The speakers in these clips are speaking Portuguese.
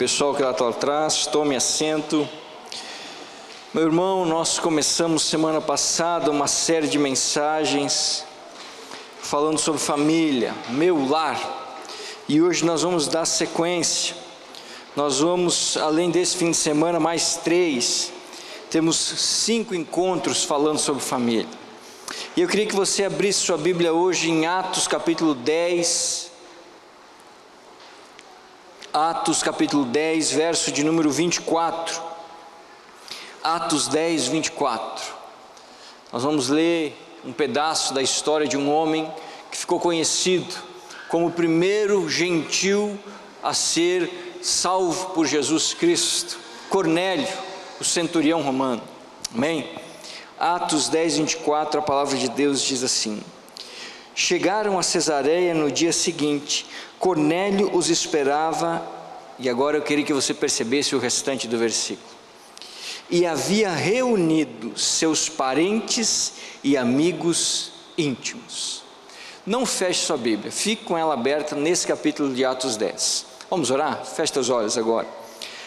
Pessoal que lá está atrás, tome assento. Meu irmão, nós começamos semana passada uma série de mensagens falando sobre família, meu lar, e hoje nós vamos dar sequência. Nós vamos, além desse fim de semana, mais 3, temos 5 encontros falando sobre família. E eu queria que você abrisse sua Bíblia hoje em Atos capítulo 10, Atos capítulo 10, verso de número 24, Atos 10, 24, nós vamos ler um pedaço da história de um homem que ficou conhecido como o primeiro gentil a ser salvo por Jesus Cristo, Cornélio, o centurião romano, amém? Atos 10, 24, a palavra de Deus diz assim: chegaram a Cesareia no dia seguinte, Cornélio os esperava, e agora eu queria que você percebesse o restante do versículo. E havia reunido seus parentes e amigos íntimos. Não feche sua Bíblia, fique com ela aberta nesse capítulo de Atos 10. Vamos orar? Feche os olhos agora.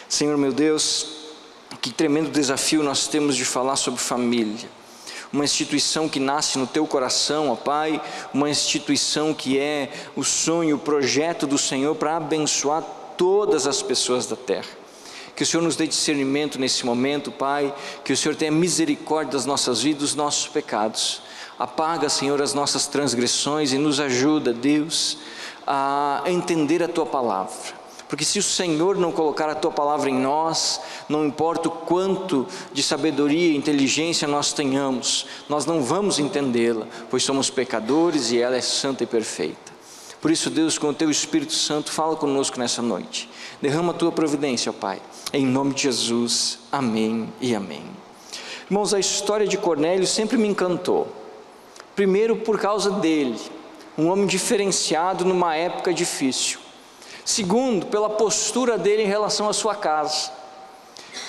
Senhor meu Deus, que tremendo desafio nós temos de falar sobre família. Uma instituição que nasce no teu coração, ó Pai, uma instituição que é o sonho, o projeto do Senhor para abençoar todas as pessoas da terra. Que o Senhor nos dê discernimento nesse momento, Pai, que o Senhor tenha misericórdia das nossas vidas, dos nossos pecados. Apaga, Senhor, as nossas transgressões e nos ajuda, Deus, a entender a Tua Palavra. Porque se o Senhor não colocar a Tua Palavra em nós, não importa o quanto de sabedoria e inteligência nós tenhamos, nós não vamos entendê-la, pois somos pecadores e ela é santa e perfeita. Por isso, Deus, com o Teu Espírito Santo, fala conosco nessa noite. Derrama a Tua providência, ó Pai, em nome de Jesus, amém e amém. Irmãos, a história de Cornélio sempre me encantou. Primeiro por causa dele, um homem diferenciado numa época difícil. Segundo, pela postura dele em relação à sua casa.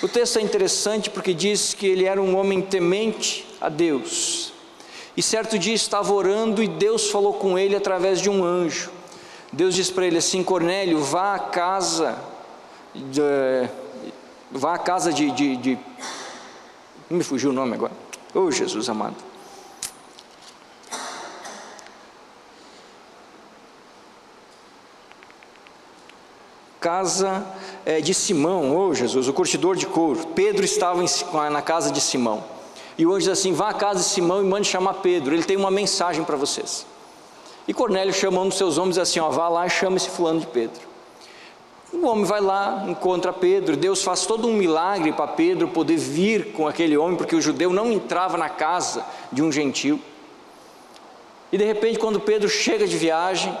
O texto é interessante porque diz que ele era um homem temente a Deus. E certo dia estava orando e Deus falou com ele através de um anjo. Deus disse para ele assim: Cornélio, vá à casa de me fugiu o nome agora. Oh, Jesus amado. Casa de Simão, oh Jesus, o curtidor de couro. Pedro estava na casa de Simão, e hoje diz assim: vá à casa de Simão e mande chamar Pedro, ele tem uma mensagem para vocês. E Cornélio chama um dos seus homens assim: ó, vá lá e chama esse fulano de Pedro. O homem vai lá, encontra Pedro, Deus faz todo um milagre para Pedro poder vir com aquele homem, porque o judeu não entrava na casa de um gentil. E de repente, quando Pedro chega de viagem,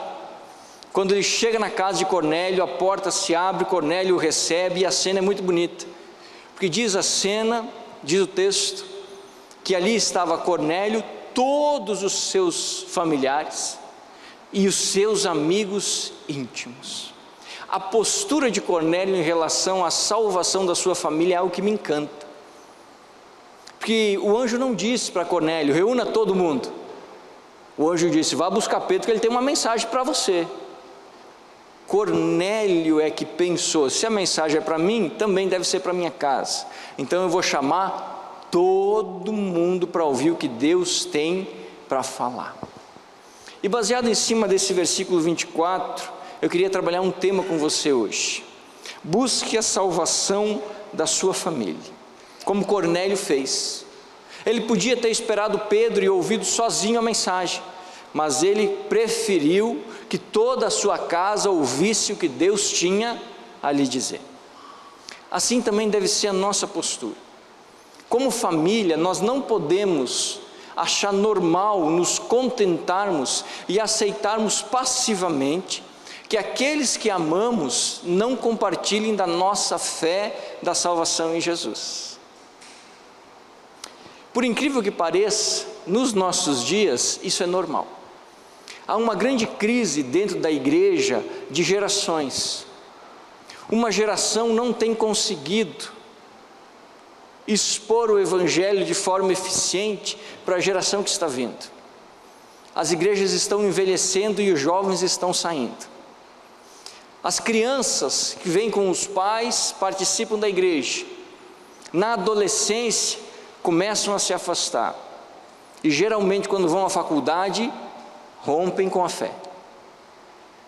quando ele chega na casa de Cornélio, a porta se abre, Cornélio o recebe, e a cena é muito bonita, porque diz a cena, diz o texto, que ali estava Cornélio, todos os seus familiares e os seus amigos íntimos. A postura de Cornélio em relação à salvação da sua família é algo que me encanta, porque o anjo não disse para Cornélio: reúna todo mundo. O anjo disse: vá buscar Pedro, que ele tem uma mensagem para você. Cornélio é que pensou: se a mensagem é para mim, também deve ser para minha casa, então eu vou chamar todo mundo para ouvir o que Deus tem para falar. E baseado em cima desse versículo 24, eu queria trabalhar um tema com você hoje. Busque a salvação da sua família, como Cornélio fez. Ele podia ter esperado Pedro e ouvido sozinho a mensagem, mas ele preferiu que toda a sua casa ouvisse o que Deus tinha a lhe dizer. Assim também deve ser a nossa postura. Como família, nós não podemos achar normal nos contentarmos e aceitarmos passivamente que aqueles que amamos não compartilhem da nossa fé da salvação em Jesus. Por incrível que pareça, nos nossos dias isso é normal. Há uma grande crise dentro da igreja de gerações. Uma geração não tem conseguido expor o evangelho de forma eficiente para a geração que está vindo. As igrejas estão envelhecendo e os jovens estão saindo. As crianças que vêm com os pais participam da igreja. Na adolescência começam a se afastar. E geralmente quando vão à faculdade, rompem com a fé.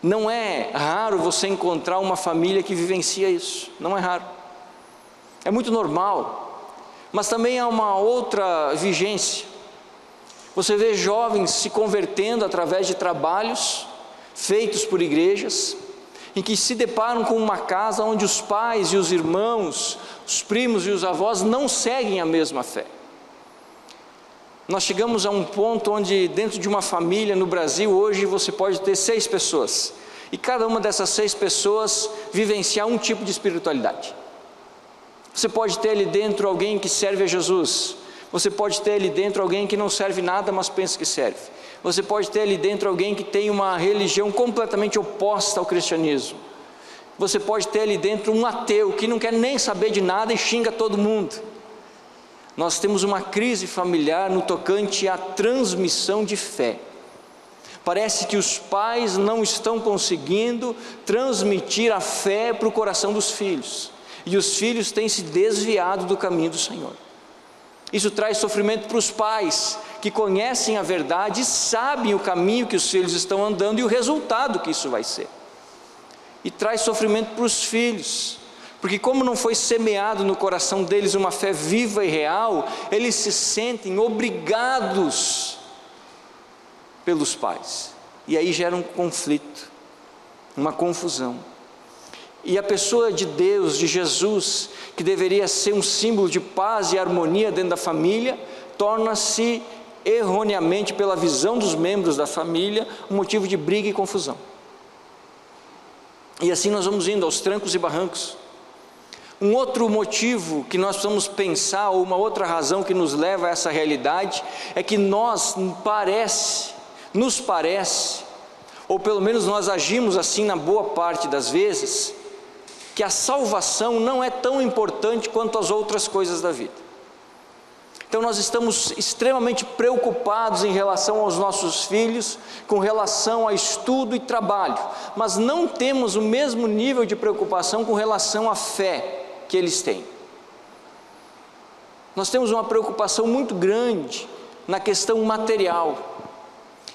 Não é raro você encontrar uma família que vivencia isso. Não é raro. É muito normal. Mas também há uma outra vigência. Você vê jovens se convertendo através de trabalhos feitos por igrejas, em que se deparam com uma casa onde os pais e os irmãos, os primos e os avós não seguem a mesma fé. Nós chegamos a um ponto onde dentro de uma família no Brasil hoje você pode ter 6 pessoas, e cada uma dessas 6 pessoas vivenciar um tipo de espiritualidade. Você pode ter ali dentro alguém que serve a Jesus, você pode ter ali dentro alguém que não serve nada, mas pensa que serve. Você pode ter ali dentro alguém que tem uma religião completamente oposta ao cristianismo. Você pode ter ali dentro um ateu que não quer nem saber de nada e xinga todo mundo. Nós temos uma crise familiar no tocante à transmissão de fé. Parece que os pais não estão conseguindo transmitir a fé para o coração dos filhos, e os filhos têm se desviado do caminho do Senhor. Isso traz sofrimento para os pais, que conhecem a verdade e sabem o caminho que os filhos estão andando e o resultado que isso vai ser. E traz sofrimento para os filhos, porque como não foi semeado no coração deles uma fé viva e real, eles se sentem obrigados pelos pais. E aí gera um conflito, uma confusão. E a pessoa de Deus, de Jesus, que deveria ser um símbolo de paz e harmonia dentro da família, torna-se erroneamente, pela visão dos membros da família, um motivo de briga e confusão. E assim nós vamos indo aos trancos e barrancos. Um outro motivo que nós precisamos pensar, ou uma outra razão que nos leva a essa realidade, é que nos parece, ou pelo menos nós agimos assim na boa parte das vezes, que a salvação não é tão importante quanto as outras coisas da vida. Então nós estamos extremamente preocupados em relação aos nossos filhos, com relação a estudo e trabalho, mas não temos o mesmo nível de preocupação com relação à fé que eles têm. Nós temos uma preocupação muito grande na questão material,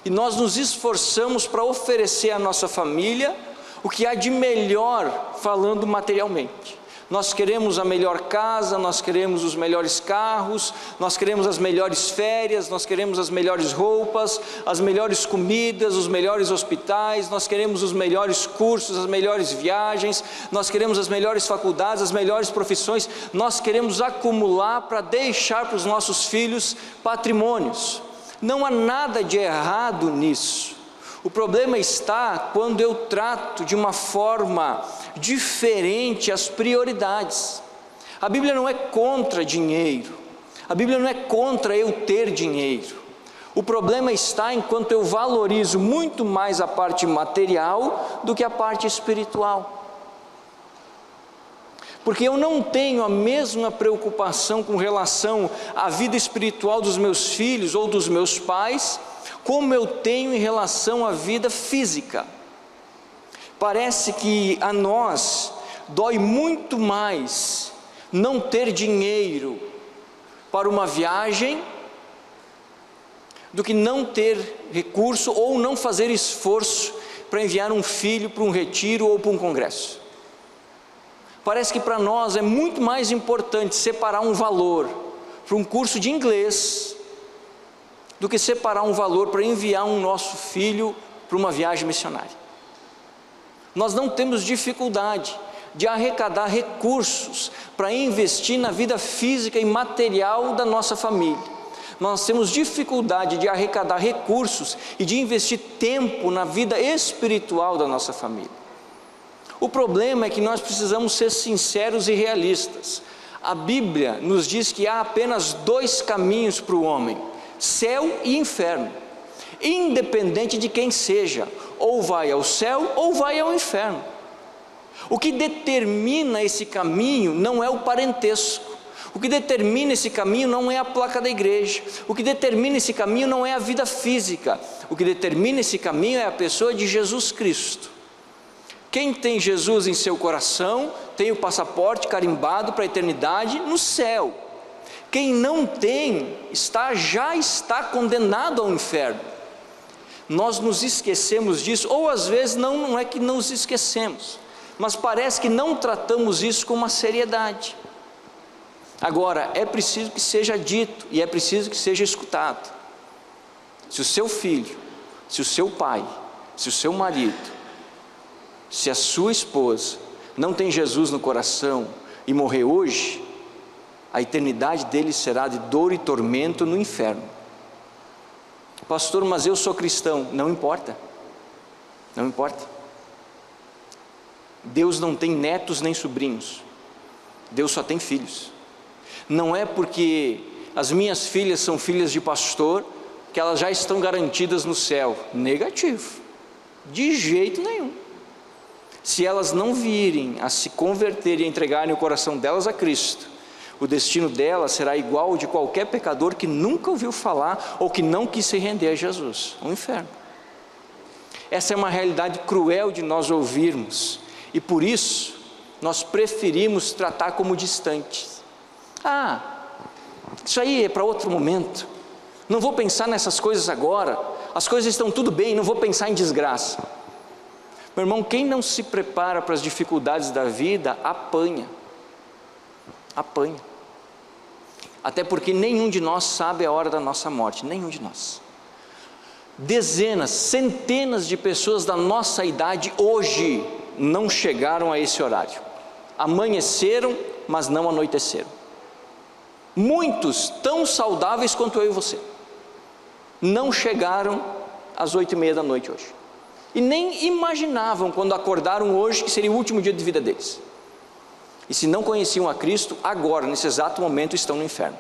e nós nos esforçamos para oferecer à nossa família o que há de melhor falando materialmente. Nós queremos a melhor casa, nós queremos os melhores carros, nós queremos as melhores férias, nós queremos as melhores roupas, as melhores comidas, os melhores hospitais, nós queremos os melhores cursos, as melhores viagens, nós queremos as melhores faculdades, as melhores profissões, nós queremos acumular para deixar para os nossos filhos patrimônios. Não há nada de errado nisso. O problema está quando eu trato de uma forma diferente as prioridades. A Bíblia não é contra dinheiro, a Bíblia não é contra eu ter dinheiro. O problema está enquanto eu valorizo muito mais a parte material do que a parte espiritual. Porque eu não tenho a mesma preocupação com relação à vida espiritual dos meus filhos ou dos meus pais, como eu tenho em relação à vida física. Parece que a nós dói muito mais não ter dinheiro para uma viagem do que não ter recurso ou não fazer esforço para enviar um filho para um retiro ou para um congresso. Parece que para nós é muito mais importante separar um valor para um curso de inglês do que separar um valor para enviar um nosso filho para uma viagem missionária. Nós não temos dificuldade de arrecadar recursos para investir na vida física e material da nossa família. Nós temos dificuldade de arrecadar recursos e de investir tempo na vida espiritual da nossa família. O problema é que nós precisamos ser sinceros e realistas. A Bíblia nos diz que há apenas 2 caminhos para o homem: céu e inferno, independente de quem seja, ou vai ao céu ou vai ao inferno. O que determina esse caminho não é o parentesco, o que determina esse caminho não é a placa da igreja, o que determina esse caminho não é a vida física, o que determina esse caminho é a pessoa de Jesus Cristo. Quem tem Jesus em seu coração, tem o passaporte carimbado para a eternidade no céu. Quem não tem, já está condenado ao inferno. Nós nos esquecemos disso, ou às vezes não é que nos esquecemos, mas parece que não tratamos isso com uma seriedade. Agora, é preciso que seja dito, e é preciso que seja escutado. Se o seu filho, se o seu pai, se o seu marido, se a sua esposa não tem Jesus no coração e morrer hoje, a eternidade dele será de dor e tormento no inferno. Pastor, mas eu sou cristão. Não importa, não importa. Deus não tem netos nem sobrinhos, Deus só tem filhos. Não é porque as minhas filhas são filhas de pastor que elas já estão garantidas no céu. Negativo, de jeito nenhum. Se elas não virem a se converter e entregarem o coração delas a Cristo, o destino delas será igual ao de qualquer pecador que nunca ouviu falar ou que não quis se render a Jesus, um inferno. Essa é uma realidade cruel de nós ouvirmos, e por isso nós preferimos tratar como distantes. Isso aí é para outro momento, não vou pensar nessas coisas agora, as coisas estão tudo bem, não vou pensar em desgraça. Meu irmão, quem não se prepara para as dificuldades da vida, apanha. Até porque nenhum de nós sabe a hora da nossa morte, nenhum de nós. Dezenas, centenas de pessoas da nossa idade hoje não chegaram a esse horário. Amanheceram, mas não anoiteceram. Muitos tão saudáveis quanto eu e você não chegaram às 8:30 da noite hoje, e nem imaginavam quando acordaram hoje que seria o último dia de vida deles. E se não conheciam a Cristo, agora, nesse exato momento, estão no inferno.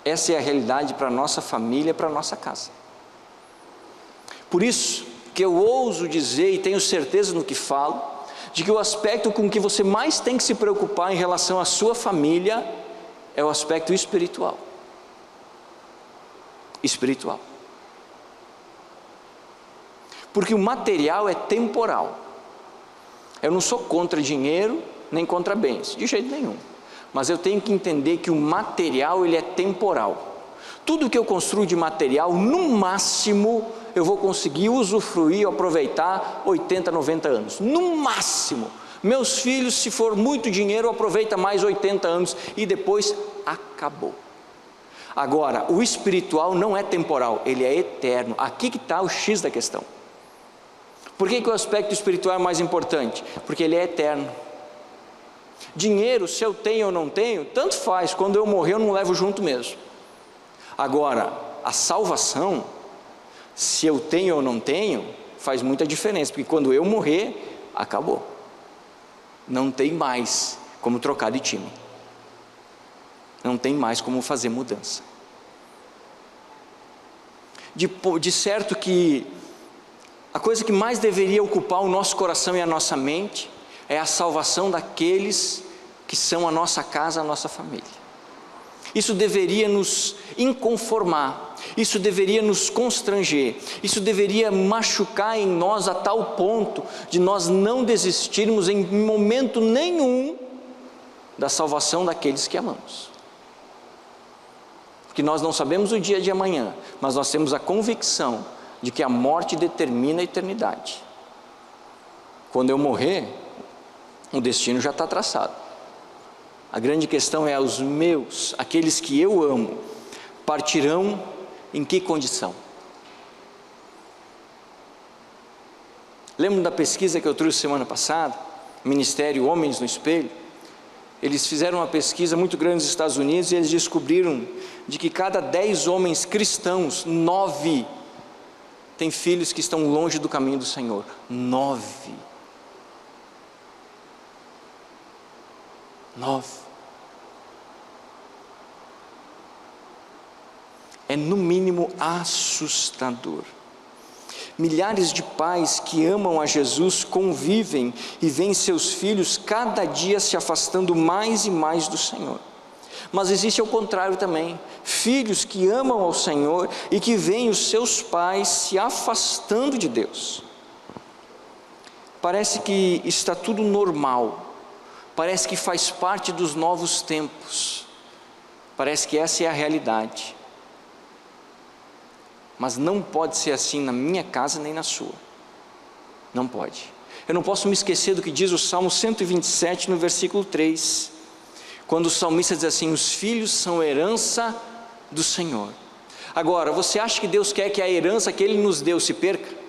Essa é a realidade para a nossa família, para a nossa casa. Por isso que eu ouso dizer, e tenho certeza no que falo, de que o aspecto com que você mais tem que se preocupar em relação à sua família é o aspecto espiritual. Espiritual. Porque o material é temporal. Eu não sou contra dinheiro, nem contra bens, de jeito nenhum. Mas eu tenho que entender que o material, ele é temporal. Tudo que eu construo de material, no máximo, eu vou conseguir usufruir, aproveitar 80, 90 anos. No máximo. Meus filhos, se for muito dinheiro, aproveita mais 80 anos e depois acabou. Agora, o espiritual não é temporal, ele é eterno. Aqui que está o X da questão. Por que o aspecto espiritual é mais importante? Porque ele é eterno. Dinheiro, se eu tenho ou não tenho, tanto faz, quando eu morrer eu não levo junto mesmo. Agora, a salvação, se eu tenho ou não tenho, faz muita diferença, porque quando eu morrer, acabou. Não tem mais como trocar de time. Não tem mais como fazer mudança. De certo que a coisa que mais deveria ocupar o nosso coração e a nossa mente é a salvação daqueles que são a nossa casa, a nossa família. Isso deveria nos inconformar, isso deveria nos constranger, isso deveria machucar em nós a tal ponto de nós não desistirmos em momento nenhum da salvação daqueles que amamos. Porque nós não sabemos o dia de amanhã, mas nós temos a convicção de que a morte determina a eternidade. Quando eu morrer, o destino já está traçado. A grande questão é: os meus, aqueles que eu amo, partirão em que condição? Lembra da pesquisa que eu trouxe semana passada? Ministério Homens no Espelho? Eles fizeram uma pesquisa muito grande nos Estados Unidos e eles descobriram de que cada 10 homens cristãos, 9 têm filhos que estão longe do caminho do Senhor. 9. É no mínimo assustador. Milhares de pais que amam a Jesus convivem e veem seus filhos cada dia se afastando mais e mais do Senhor. Mas existe ao contrário também, filhos que amam ao Senhor e que veem os seus pais se afastando de Deus. parece que está tudo normal, parece que faz parte dos novos tempos, parece que essa é a realidade. Mas não pode ser assim na minha casa nem na sua, não pode. Eu não posso me esquecer do que diz o Salmo 127 no versículo 3, quando o salmista diz assim: os filhos são herança do Senhor. Agora, você acha que Deus quer que a herança que Ele nos deu se perca?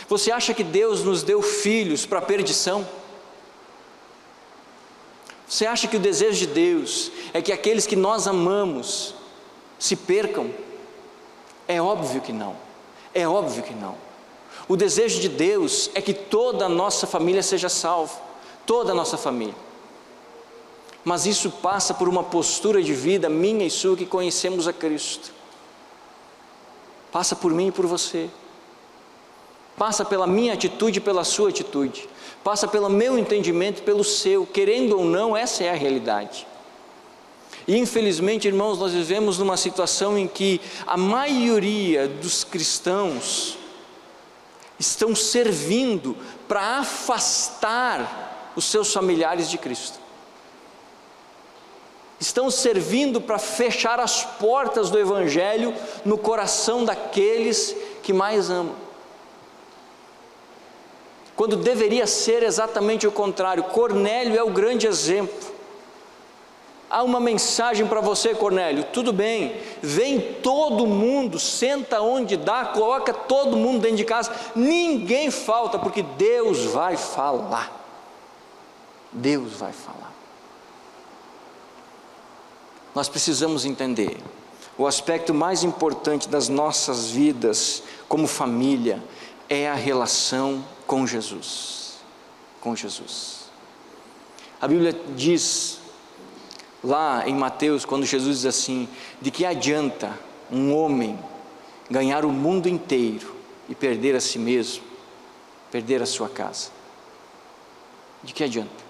Você acha que Deus nos deu filhos para perdição? Você acha que o desejo de Deus é que aqueles que nós amamos se percam? É óbvio que não, é óbvio que não. O desejo de Deus é que toda a nossa família seja salva, toda a nossa família. Mas isso passa por uma postura de vida minha e sua, que conhecemos a Cristo. Passa por mim e por você. Passa pela minha atitude e pela sua atitude. Passa pelo meu entendimento e pelo seu. Querendo ou não, essa é a realidade. E infelizmente, irmãos, nós vivemos numa situação em que a maioria dos cristãos estão servindo para afastar os seus familiares de Cristo. Estão servindo para fechar as portas do Evangelho no coração daqueles que mais amam, quando deveria ser exatamente o contrário. Cornélio é o grande exemplo. Há uma mensagem para você, Cornélio: tudo bem, vem todo mundo, senta onde dá, coloca todo mundo dentro de casa, ninguém falta, porque Deus vai falar. Deus vai falar. Nós precisamos entender, o aspecto mais importante das nossas vidas como família é a relação com Jesus. Com Jesus. A Bíblia diz lá em Mateus, quando Jesus diz assim: de que adianta um homem ganhar o mundo inteiro e perder a si mesmo, perder a sua casa? De que adianta?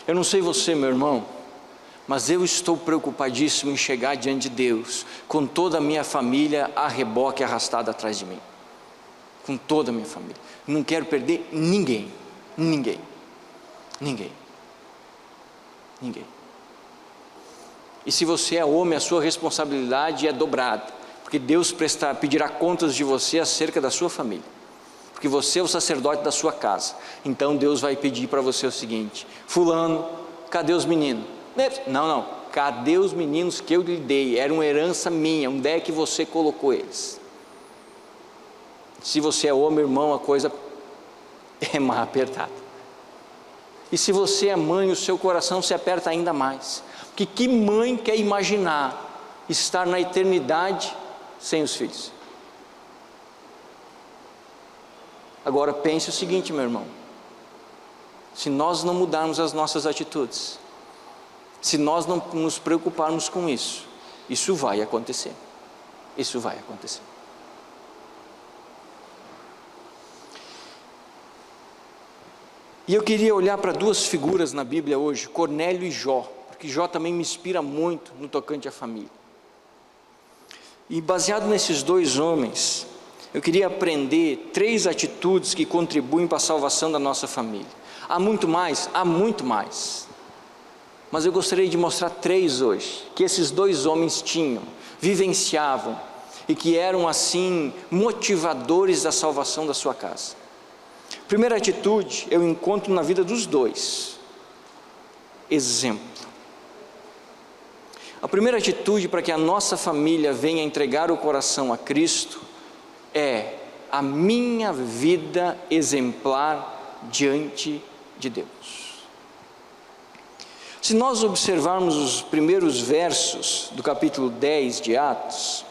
Eu não sei você, meu irmão, mas eu estou preocupadíssimo em chegar diante de Deus com toda a minha família a reboque, arrastada atrás de mim, com toda a minha família. Não quero perder ninguém, ninguém, ninguém, ninguém. E se você é homem, a sua responsabilidade é dobrada, porque Deus pedirá contas de você acerca da sua família, porque você é o sacerdote da sua casa. Então Deus vai pedir para você o seguinte: fulano, cadê os meninos? Não, cadê os meninos que eu lhe dei? Era uma herança minha, onde é que você colocou eles? Se você é homem, irmão, a coisa é mais apertada. E se você é mãe, o seu coração se aperta ainda mais, porque que mãe quer imaginar estar na eternidade sem os filhos? Agora pense o seguinte, meu irmão: se nós não mudarmos as nossas atitudes, se nós não nos preocuparmos com isso, isso vai acontecer. Isso vai acontecer. E eu queria olhar para duas figuras na Bíblia hoje, Cornélio e Jó, porque Jó também me inspira muito no tocante à família. E baseado nesses dois homens, eu queria aprender 3 atitudes que contribuem para a salvação da nossa família. Há muito mais, mas eu gostaria de mostrar 3 hoje, que esses dois homens tinham, vivenciavam, e que eram assim motivadores da salvação da sua casa. Primeira atitude, eu encontro na vida dos dois: exemplo. A primeira atitude para que a nossa família venha entregar o coração a Cristo é a minha vida exemplar diante de Deus. Se nós observarmos os primeiros versos do capítulo 10 de Atos,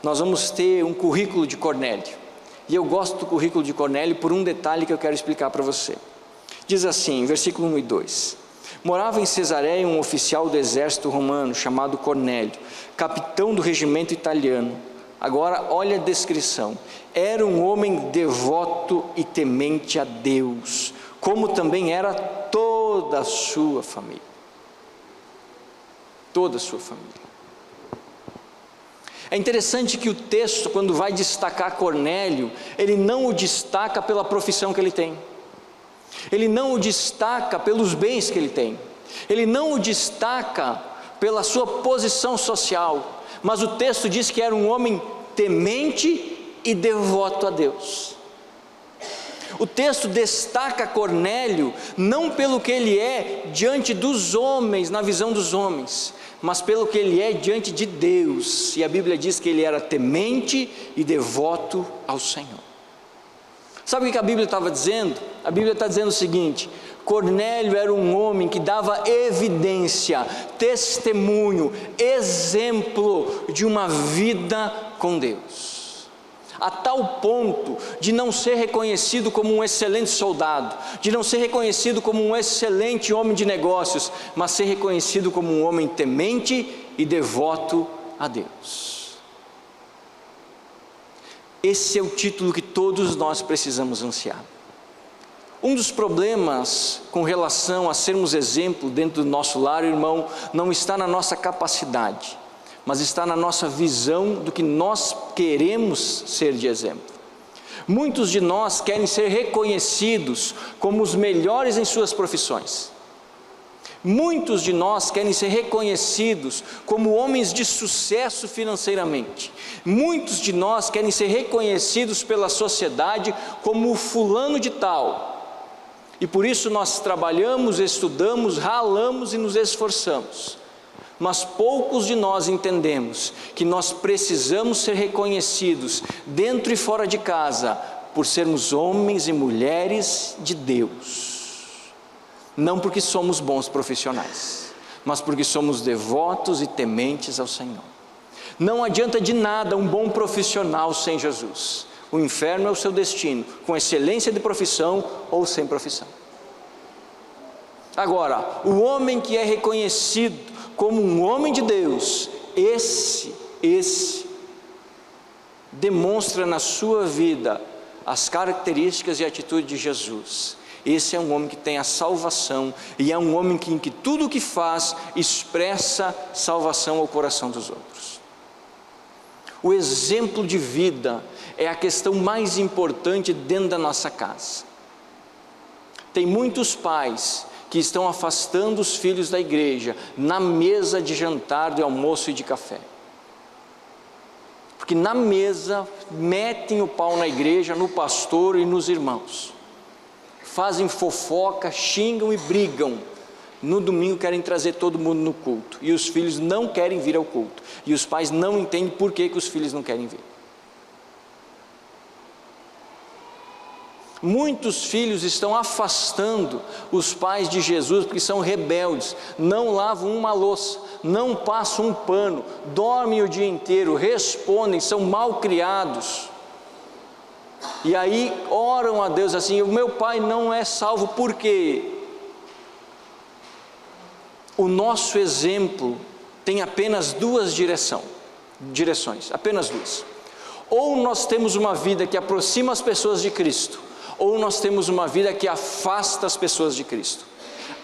nós vamos ter um currículo de Cornélio. E eu gosto do currículo de Cornélio por um detalhe que eu quero explicar para você. Diz assim, versículo 1 e 2: morava em Cesareia um oficial do exército romano chamado Cornélio, capitão do regimento italiano. Agora olha a descrição: era um homem devoto e temente a Deus, como também era toda a sua família. Toda a sua família. É interessante que o texto, quando vai destacar Cornélio, ele não o destaca pela profissão que ele tem, ele não o destaca pelos bens que ele tem, ele não o destaca pela sua posição social, mas o texto diz que era um homem temente e devoto a Deus. O texto destaca Cornélio não pelo que ele é diante dos homens, na visão dos homens, mas pelo que ele é diante de Deus, e a Bíblia diz que ele era temente e devoto ao Senhor. Sabe o que a Bíblia estava dizendo? A Bíblia está dizendo o seguinte: Cornélio era um homem que dava evidência, testemunho, exemplo de uma vida com Deus, a tal ponto de não ser reconhecido como um excelente soldado, de não ser reconhecido como um excelente homem de negócios, mas ser reconhecido como um homem temente e devoto a Deus. Esse é o título que todos nós precisamos ansiar. Um dos problemas com relação a sermos exemplo dentro do nosso lar, irmão, não está na nossa capacidade, mas está na nossa visão do que nós queremos ser de exemplo. Muitos de nós querem ser reconhecidos como os melhores em suas profissões. Muitos de nós querem ser reconhecidos como homens de sucesso financeiramente. Muitos de nós querem ser reconhecidos pela sociedade como o fulano de tal. E por isso nós trabalhamos, estudamos, ralamos e nos esforçamos. Mas poucos de nós entendemos que nós precisamos ser reconhecidos dentro e fora de casa por sermos homens e mulheres de Deus. Não porque somos bons profissionais, mas porque somos devotos e tementes ao Senhor. Não adianta de nada um bom profissional sem Jesus. O inferno é o seu destino, com excelência de profissão ou sem profissão. Agora, o homem que é reconhecido como um homem de Deus, esse demonstra na sua vida as características e atitude de Jesus. Esse é um homem que tem a salvação, e é um homem que em que tudo o que faz expressa salvação ao coração dos outros. O exemplo de vida é a questão mais importante dentro da nossa casa. Tem muitos pais que estão afastando os filhos da igreja na mesa de jantar, de almoço e de café, porque na mesa metem o pau na igreja, no pastor e nos irmãos, fazem fofoca, xingam e brigam. No domingo querem trazer todo mundo no culto, e os filhos não querem vir ao culto, e os pais não entendem por que os filhos não querem vir. Muitos filhos estão afastando os pais de Jesus porque são rebeldes, não lavam uma louça, não passam um pano, dormem o dia inteiro, respondem, são mal criados. E aí oram a Deus assim: o meu pai não é salvo, por quê? O nosso exemplo tem apenas duas direções, apenas duas. Ou nós temos uma vida que aproxima as pessoas de Cristo, ou nós temos uma vida que afasta as pessoas de Cristo,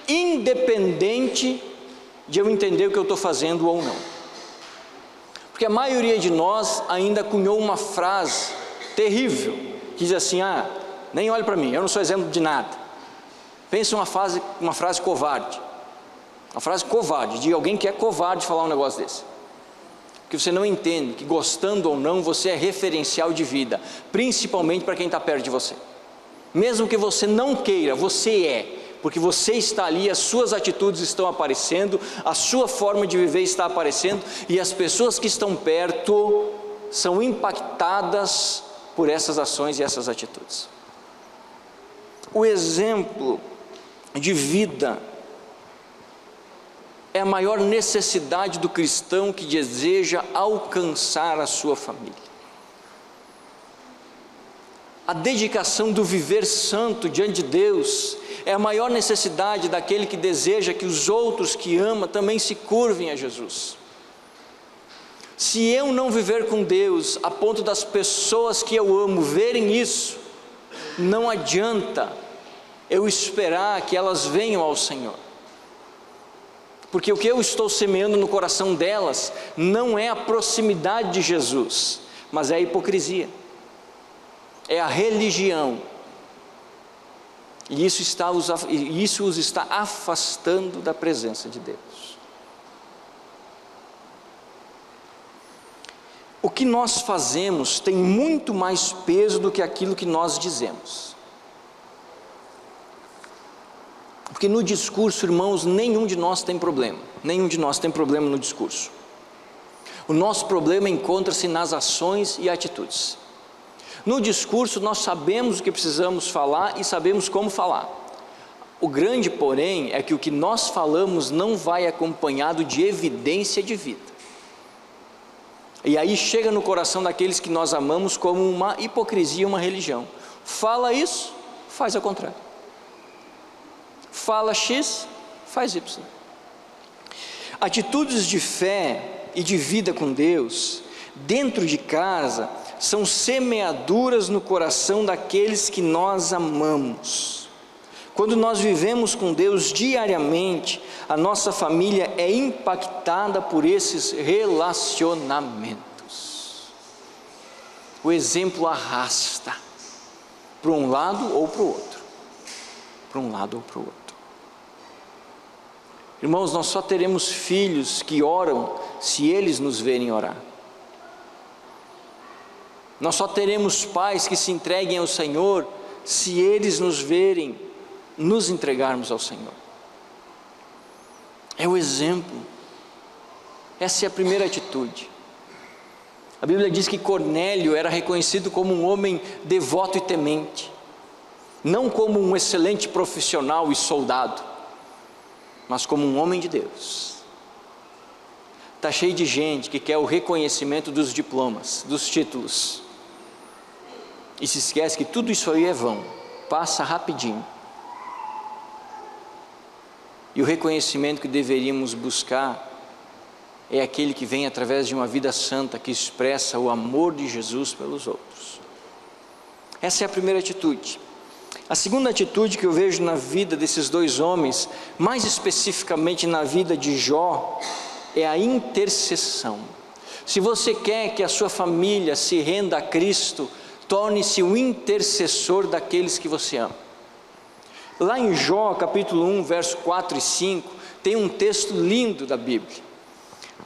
independente de eu entender o que eu estou fazendo ou não. Porque a maioria de nós ainda cunhou uma frase terrível, que diz assim: nem olhe para mim, eu não sou exemplo de nada. Pensa uma frase covarde, uma frase covarde, de alguém que é covarde falar um negócio desse, que você não entende que, gostando ou não, você é referencial de vida, principalmente para quem está perto de você. Mesmo que você não queira, você é, porque você está ali, as suas atitudes estão aparecendo, a sua forma de viver está aparecendo, e as pessoas que estão perto são impactadas por essas ações e essas atitudes. O exemplo de vida é a maior necessidade do cristão que deseja alcançar a sua família. A dedicação do viver santo diante de Deus é a maior necessidade daquele que deseja que os outros que ama também se curvem a Jesus. Se eu não viver com Deus a ponto das pessoas que eu amo verem isso, não adianta eu esperar que elas venham ao Senhor. Porque o que eu estou semeando no coração delas não é a proximidade de Jesus, mas é a hipocrisia, é a religião. E isso os está afastando da presença de Deus. O que nós fazemos tem muito mais peso do que aquilo que nós dizemos. Porque no discurso, irmãos, nenhum de nós tem problema. Nenhum de nós tem problema no discurso. O nosso problema encontra-se nas ações e atitudes. No discurso nós sabemos o que precisamos falar e sabemos como falar. O grande, porém, é que o que nós falamos não vai acompanhado de evidência de vida. E aí chega no coração daqueles que nós amamos como uma hipocrisia, uma religião. Fala isso, faz ao contrário. Fala X, faz Y. Atitudes de fé e de vida com Deus, dentro de casa, são semeaduras no coração daqueles que nós amamos. Quando nós vivemos com Deus diariamente, a nossa família é impactada por esses relacionamentos. O exemplo arrasta para um lado ou para o outro. Para um lado ou para o outro. Irmãos, nós só teremos filhos que oram se eles nos verem orar. Nós só teremos pais que se entreguem ao Senhor se eles nos verem nos entregarmos ao Senhor. É o exemplo. Essa é a primeira atitude. A Bíblia diz que Cornélio era reconhecido como um homem devoto e temente, não como um excelente profissional e soldado, mas como um homem de Deus. Está cheio de gente que quer o reconhecimento dos diplomas, dos títulos, e se esquece que tudo isso aí é vão, passa rapidinho. E o reconhecimento que deveríamos buscar é aquele que vem através de uma vida santa, que expressa o amor de Jesus pelos outros. Essa é a primeira atitude. A segunda atitude que eu vejo na vida desses dois homens, mais especificamente na vida de Jó, é a intercessão. Se você quer que a sua família se renda a Cristo, torne-se um intercessor daqueles que você ama. Lá em Jó, capítulo 1, verso 4 e 5, tem um texto lindo da Bíblia.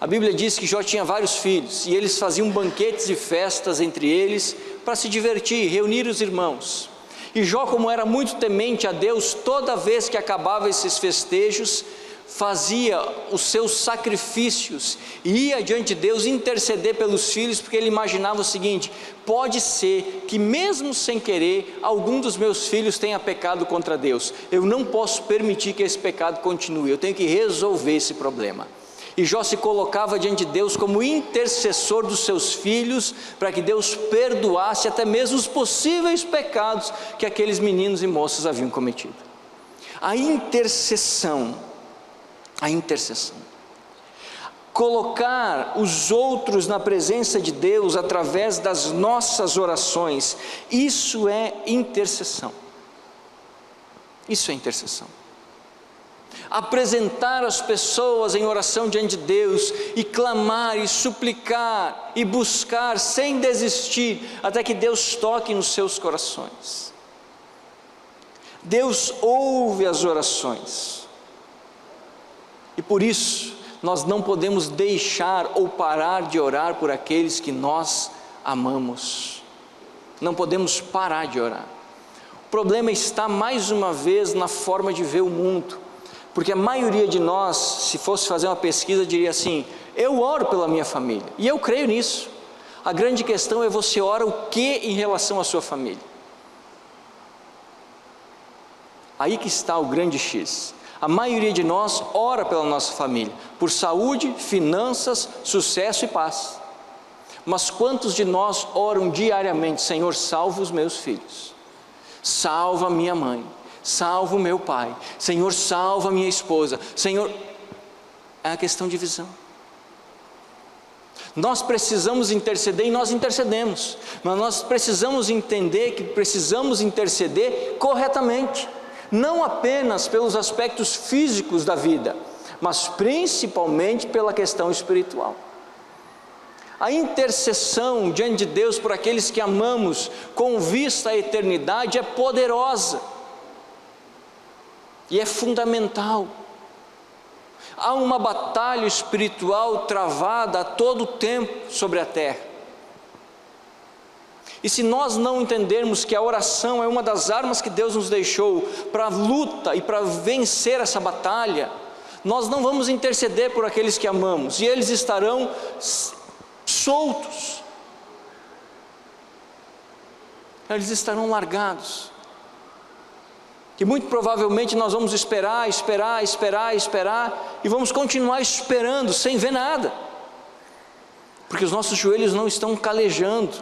A Bíblia diz que Jó tinha vários filhos, e eles faziam banquetes e festas entre eles, para se divertir, reunir os irmãos. E Jó, como era muito temente a Deus, toda vez que acabava esses festejos, fazia os seus sacrifícios, e ia diante de Deus interceder pelos filhos, porque ele imaginava o seguinte: pode ser que mesmo sem querer, algum dos meus filhos tenha pecado contra Deus, eu não posso permitir que esse pecado continue, eu tenho que resolver esse problema. E Jó se colocava diante de Deus como intercessor dos seus filhos, para que Deus perdoasse até mesmo os possíveis pecados que aqueles meninos e moças haviam cometido. A intercessão, colocar os outros na presença de Deus através das nossas orações, isso é intercessão. Isso é intercessão. Apresentar as pessoas em oração diante de Deus, e clamar, e suplicar, e buscar sem desistir, até que Deus toque nos seus corações. Deus ouve as orações, e por isso nós não podemos deixar ou parar de orar por aqueles que nós amamos. Não podemos parar de orar. O problema está mais uma vez na forma de ver o mundo, porque a maioria de nós, se fosse fazer uma pesquisa, diria assim: eu oro pela minha família, e eu creio nisso. A grande questão é: você ora o que em relação à sua família? Aí que está o grande X. A maioria de nós ora pela nossa família, por saúde, finanças, sucesso e paz. Mas quantos de nós oram diariamente: Senhor, salva os meus filhos, salva minha mãe, salva o meu pai, Senhor, salva minha esposa, Senhor? É a questão de visão. Nós precisamos interceder, e nós intercedemos, mas nós precisamos entender que precisamos interceder corretamente, não apenas pelos aspectos físicos da vida, mas principalmente pela questão espiritual. A intercessão diante de Deus por aqueles que amamos com vista à eternidade é poderosa e é fundamental. Há uma batalha espiritual travada a todo tempo sobre a terra. E se nós não entendermos que a oração é uma das armas que Deus nos deixou para a luta e para vencer essa batalha, nós não vamos interceder por aqueles que amamos, e eles estarão soltos, eles estarão largados, que muito provavelmente nós vamos esperar, e vamos continuar esperando sem ver nada, porque os nossos joelhos não estão calejando,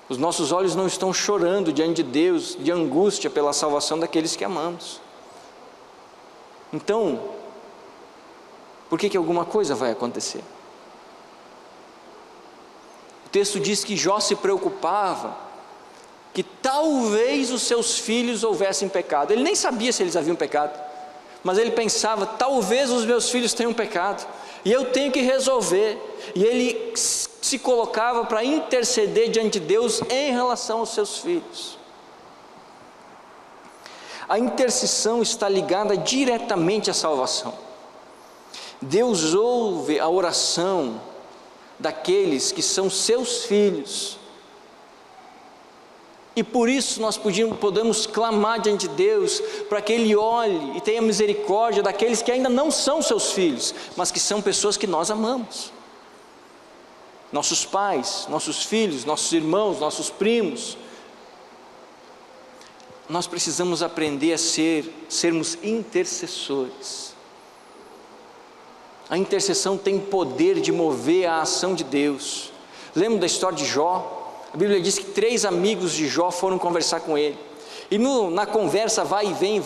os nossos olhos não estão chorando diante de Deus, de angústia pela salvação daqueles que amamos. Então, por que alguma coisa vai acontecer? O texto diz que Jó se preocupava que talvez os seus filhos houvessem pecado. Ele nem sabia se eles haviam pecado, mas ele pensava: talvez os meus filhos tenham pecado, e eu tenho que resolver. E ele se colocava para interceder diante de Deus em relação aos seus filhos. A intercessão está ligada diretamente à salvação. Deus ouve a oração daqueles que são seus filhos, e por isso nós podemos clamar diante de Deus, para que Ele olhe e tenha misericórdia daqueles que ainda não são seus filhos, mas que são pessoas que nós amamos. Nossos pais, nossos filhos, nossos irmãos, nossos primos. Nós precisamos aprender a sermos intercessores. A intercessão tem poder de mover a ação de Deus. Lembra da história de Jó? A Bíblia diz que 3 amigos de Jó foram conversar com ele, e na conversa vai e vem,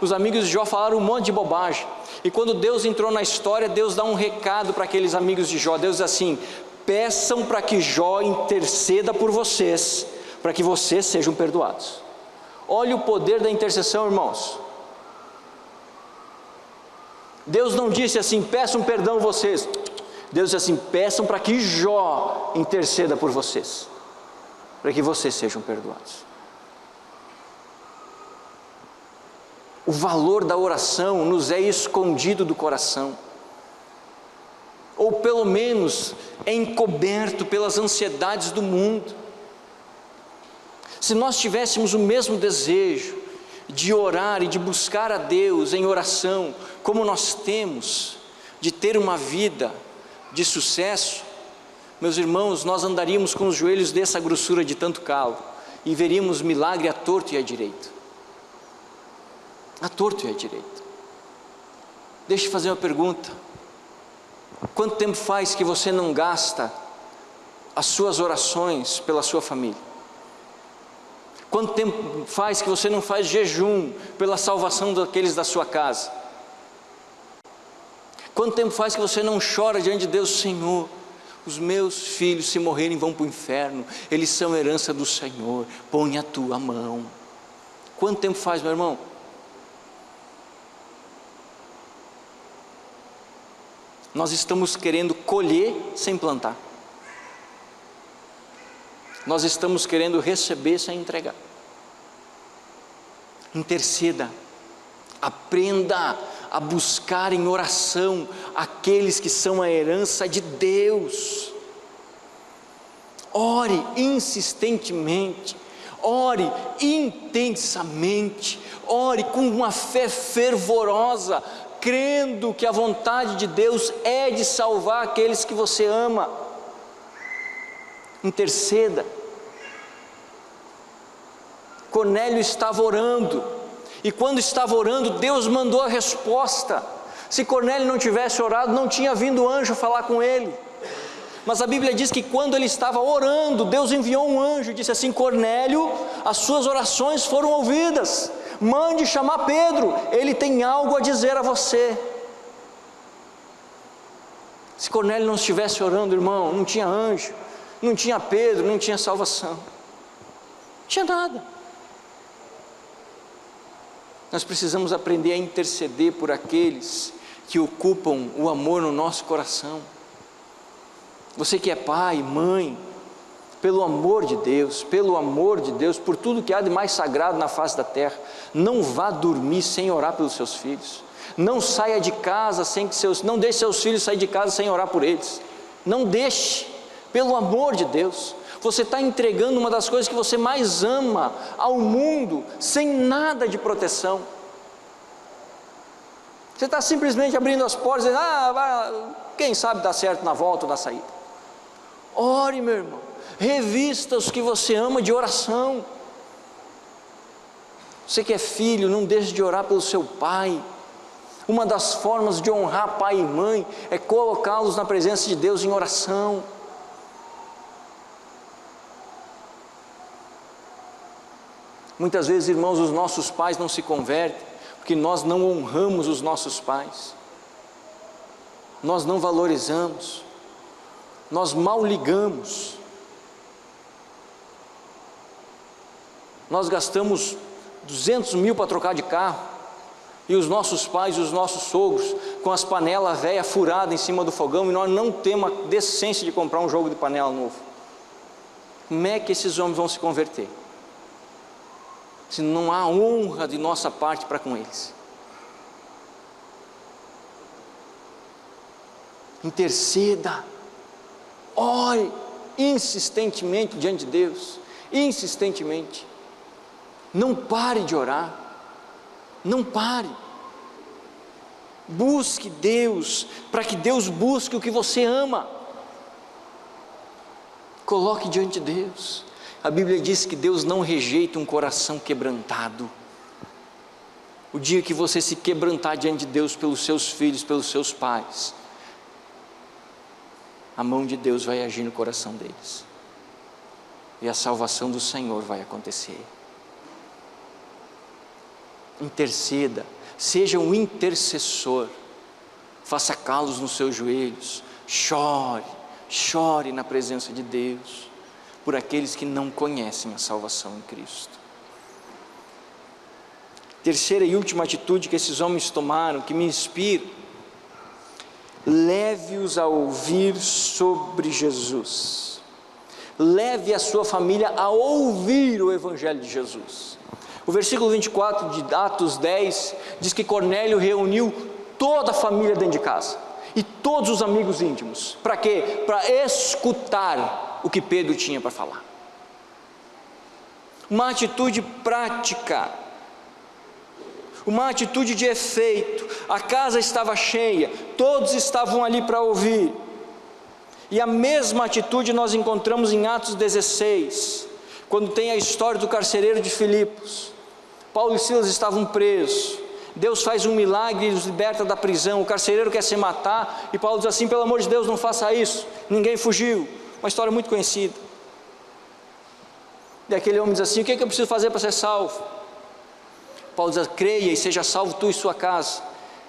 os amigos de Jó falaram um monte de bobagem, e quando Deus entrou na história, Deus dá um recado para aqueles amigos de Jó. Deus diz assim: peçam para que Jó interceda por vocês, para que vocês sejam perdoados. Olha o poder da intercessão, irmãos. Deus não disse assim: peçam perdão vocês. Deus disse assim: peçam para que Jó interceda por vocês, para que vocês sejam perdoados. O valor da oração nos é escondido do coração, ou pelo menos é encoberto pelas ansiedades do mundo. Se nós tivéssemos o mesmo desejo de orar e de buscar a Deus em oração, como nós temos, de ter uma vida de sucesso, meus irmãos, nós andaríamos com os joelhos dessa grossura de tanto calo, e veríamos milagre à torto e à direito. À torto e à direito. Deixa eu fazer uma pergunta: quanto tempo faz que você não gasta as suas orações pela sua família? Quanto tempo faz que você não faz jejum pela salvação daqueles da sua casa? Quanto tempo faz que você não chora diante de Deus: Senhor, os meus filhos, se morrerem, vão para o inferno, eles são herança do Senhor, põe a tua mão. Quanto tempo faz, meu irmão? Nós estamos querendo colher sem plantar. Nós estamos querendo receber sem entregar. Interceda, aprenda a buscar em oração aqueles que são a herança de Deus. Ore insistentemente, ore intensamente, ore com uma fé fervorosa, crendo que a vontade de Deus é de salvar aqueles que você ama. Interceda. Cornélio estava orando, e quando estava orando, Deus mandou a resposta. Se Cornélio não tivesse orado, não tinha vindo o anjo falar com ele. Mas a Bíblia diz que quando ele estava orando, Deus enviou um anjo e disse assim: Cornélio, as suas orações foram ouvidas, mande chamar Pedro, ele tem algo a dizer a você. Se Cornélio não estivesse orando, irmão, não tinha anjo, não tinha Pedro, não tinha salvação, não tinha nada. Nós precisamos aprender a interceder por aqueles que ocupam o amor no nosso coração. Você que é pai, mãe, pelo amor de Deus, por tudo que há de mais sagrado na face da terra, não vá dormir sem orar pelos seus filhos. Não saia de casa não deixe seus filhos sair de casa sem orar por eles. Não deixe, pelo amor de Deus. Você está entregando uma das coisas que você mais ama ao mundo, sem nada de proteção. Você está simplesmente abrindo as portas e dizendo, quem sabe dá certo na volta ou na saída. Ore, meu irmão, revista os que você ama de oração. Você que é filho, não deixe de orar pelo seu pai. Uma das formas de honrar pai e mãe é colocá-los na presença de Deus em oração. Muitas vezes, irmãos, os nossos pais não se convertem porque nós não honramos os nossos pais, nós não valorizamos, nós mal ligamos, nós gastamos 200 mil para trocar de carro, e os nossos pais, os nossos sogros, com as panelas velhas furadas em cima do fogão, e nós não temos a decência de comprar um jogo de panela novo. Como é que esses homens vão se converter? Se não há honra de nossa parte para com eles. Interceda, ore insistentemente diante de Deus, insistentemente. Não pare de orar, não pare. Busque Deus, para que Deus busque o que você ama. Coloque diante de Deus. A Bíblia diz que Deus não rejeita um coração quebrantado. O dia que você se quebrantar diante de Deus pelos seus filhos, pelos seus pais, a mão de Deus vai agir no coração deles, e a salvação do Senhor vai acontecer. Interceda, seja um intercessor, faça calos nos seus joelhos, chore na presença de Deus, por aqueles que não conhecem a salvação em Cristo. Terceira e última atitude que esses homens tomaram, que me inspira: leve-os a ouvir sobre Jesus, leve a sua família a ouvir o Evangelho de Jesus. O versículo 24 de Atos 10 diz que Cornélio reuniu toda a família dentro de casa, e todos os amigos íntimos. Para quê? Para escutar o que Pedro tinha para falar. Uma atitude prática, uma atitude de efeito. A casa estava cheia, todos estavam ali para ouvir. E a mesma atitude nós encontramos em Atos 16, quando tem a história do carcereiro de Filipos. Paulo e Silas estavam presos, Deus faz um milagre e os liberta da prisão. O carcereiro quer se matar, e Paulo diz assim: pelo amor de Deus, não faça isso. Ninguém fugiu. Uma história muito conhecida. E aquele homem diz assim: o que é que eu preciso fazer para ser salvo? Paulo diz: creia e seja salvo tu e sua casa.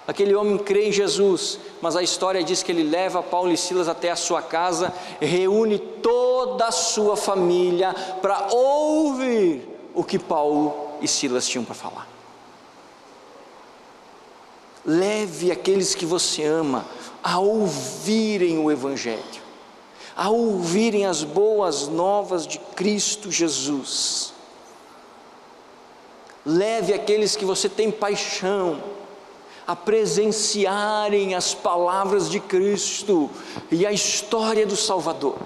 Aquele homem crê em Jesus, mas a história diz que ele leva Paulo e Silas até a sua casa, reúne toda a sua família para ouvir o que Paulo e Silas tinham para falar. Leve aqueles que você ama a ouvirem o Evangelho, a ouvirem as boas novas de Cristo Jesus. Leve aqueles que você tem paixão a presenciarem as palavras de Cristo e a história do Salvador.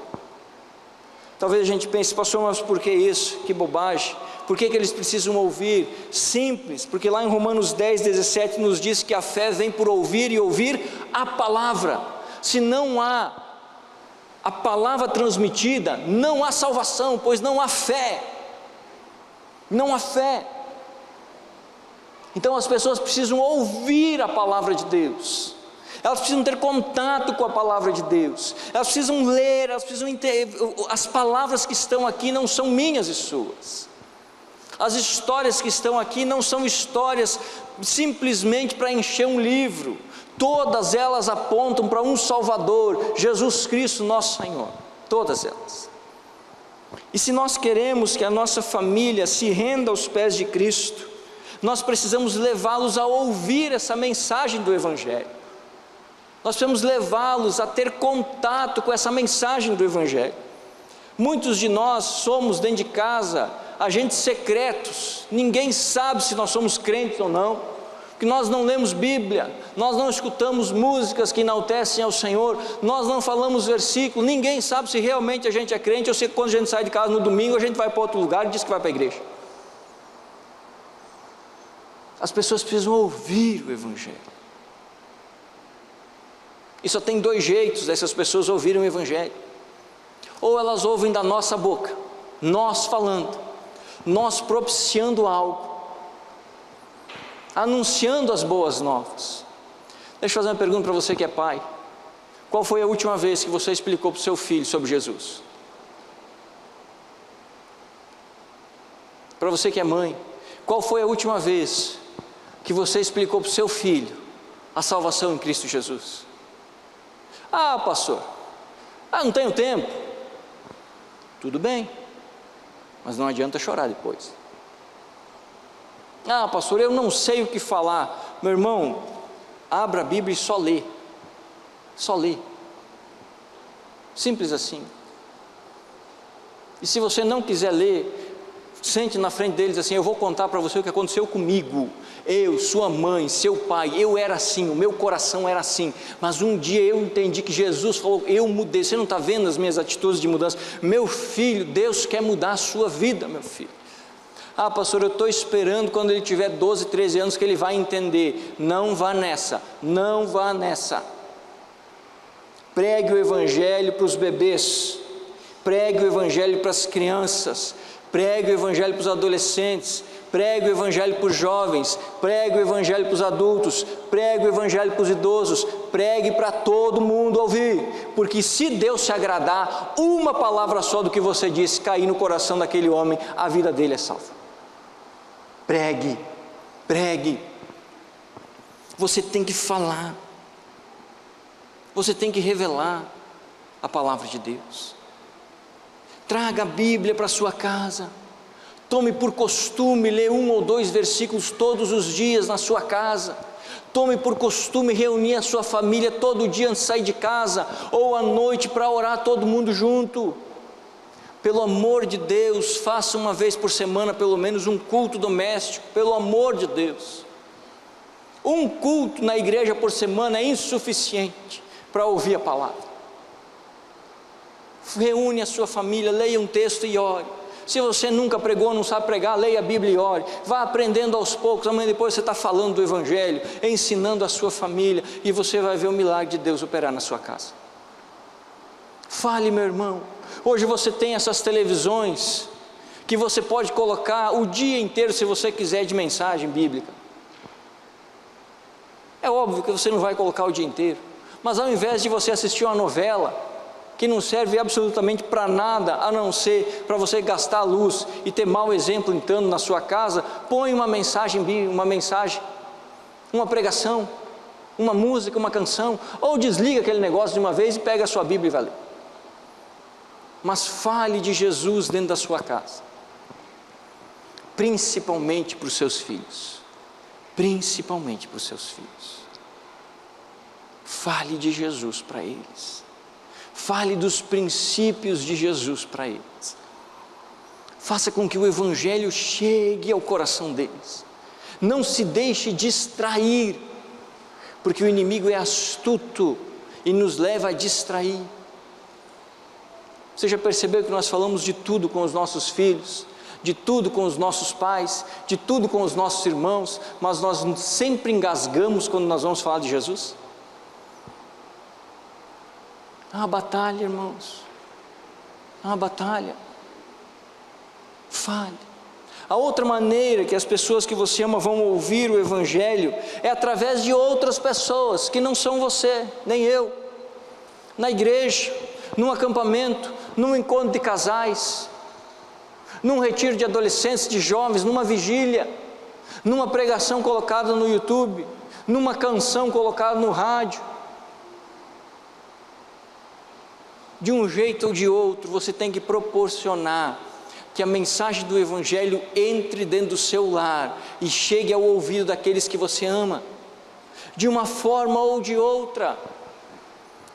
Talvez a gente pense: pastor, mas por que isso? Que bobagem. Por que eles precisam ouvir? Simples, porque lá em Romanos 10, 17 nos diz que a fé vem por ouvir e ouvir a palavra. Se não há a palavra transmitida, não há salvação, pois não há fé. Não há fé. Então as pessoas precisam ouvir a palavra de Deus, elas precisam ter contato com a palavra de Deus, elas precisam ler, elas precisam entender. As palavras que estão aqui não são minhas e suas. As histórias que estão aqui não são histórias simplesmente para encher um livro. Todas elas apontam para um Salvador, Jesus Cristo nosso Senhor. Todas elas. E se nós queremos que a nossa família se renda aos pés de Cristo, nós precisamos levá-los a ouvir essa mensagem do Evangelho. Nós precisamos levá-los a ter contato com essa mensagem do Evangelho. Muitos de nós somos dentro de casa agentes secretos, ninguém sabe se nós somos crentes ou não, porque nós não lemos Bíblia, nós não escutamos músicas que enaltecem ao Senhor, nós não falamos versículos, ninguém sabe se realmente a gente é crente ou se quando a gente sai de casa no domingo a gente vai para outro lugar e diz que vai para a igreja. As pessoas precisam ouvir o Evangelho. E só tem dois jeitos dessas pessoas ouvirem o Evangelho: ou elas ouvem da nossa boca, nós falando, nós propiciando algo, anunciando as boas novas. Deixa eu fazer uma pergunta para você que é pai: qual foi a última vez que você explicou para o seu filho sobre Jesus? Para você que é mãe, qual foi a última vez que você explicou para o seu filho a salvação em Cristo Jesus? Ah, pastor, não tenho tempo. Tudo bem, mas não adianta chorar depois. Ah, pastor, eu não sei o que falar. Meu irmão, abra a Bíblia e só lê. Só lê. Simples assim. E se você não quiser ler, sente na frente deles assim: eu vou contar para você o que aconteceu comigo. Eu, sua mãe, seu pai, eu era assim, o meu coração era assim, mas um dia eu entendi que Jesus falou, eu mudei. Você não está vendo as minhas atitudes de mudança? Meu filho, Deus quer mudar a sua vida, meu filho. Ah, pastor, eu estou esperando quando ele tiver 12, 13 anos que ele vai entender. Não vá nessa, não vá nessa. Pregue o Evangelho para os bebês, pregue o Evangelho para as crianças, pregue o Evangelho para os adolescentes, pregue o Evangelho para os jovens, pregue o Evangelho para os adultos, pregue o Evangelho para os idosos, pregue para todo mundo ouvir, porque se Deus se agradar, uma palavra só do que você disse cair no coração daquele homem, a vida dele é salva. Pregue, pregue. Você tem que falar, você tem que revelar a palavra de Deus. Traga a Bíblia para a sua casa. Tome por costume ler 1 ou 2 versículos todos os dias na sua casa. Tome por costume reunir a sua família todo dia antes de sair de casa, ou à noite para orar todo mundo junto. Pelo amor de Deus, faça uma vez por semana pelo menos um culto doméstico, pelo amor de Deus. Um culto na igreja por semana é insuficiente para ouvir a palavra. Reúne a sua família, leia um texto e ore. Se você nunca pregou, não sabe pregar, leia a Bíblia e ore. Vá aprendendo aos poucos. Amanhã depois você está falando do Evangelho, ensinando a sua família, e você vai ver o milagre de Deus operar na sua casa. Fale, meu irmão. Hoje você tem essas televisões que você pode colocar o dia inteiro, se você quiser, de mensagem bíblica. É óbvio que você não vai colocar o dia inteiro, mas ao invés de você assistir uma novela que não serve absolutamente para nada, a não ser para você gastar luz e ter mau exemplo entrando na sua casa, põe uma mensagem, uma pregação, uma música, uma canção, ou desliga aquele negócio de uma vez e pega a sua Bíblia e vai ler. Mas fale de Jesus dentro da sua casa, principalmente para os seus filhos, principalmente para os seus filhos. Fale de Jesus para eles. Fale dos princípios de Jesus para eles. Faça com que o Evangelho chegue ao coração deles. Não se deixe distrair, porque o inimigo é astuto e nos leva a distrair. Você já percebeu que nós falamos de tudo com os nossos filhos, de tudo com os nossos pais, de tudo com os nossos irmãos, mas nós sempre engasgamos quando nós vamos falar de Jesus? Há uma batalha, irmãos, há uma batalha. Fale. A outra maneira que as pessoas que você ama vão ouvir o Evangelho é através de outras pessoas que não são você, nem eu. Na igreja, num acampamento, num encontro de casais, num retiro de adolescentes, de jovens, numa vigília, numa pregação colocada no YouTube, numa canção colocada no rádio. De um jeito ou de outro, você tem que proporcionar que a mensagem do Evangelho entre dentro do seu lar e chegue ao ouvido daqueles que você ama, de uma forma ou de outra.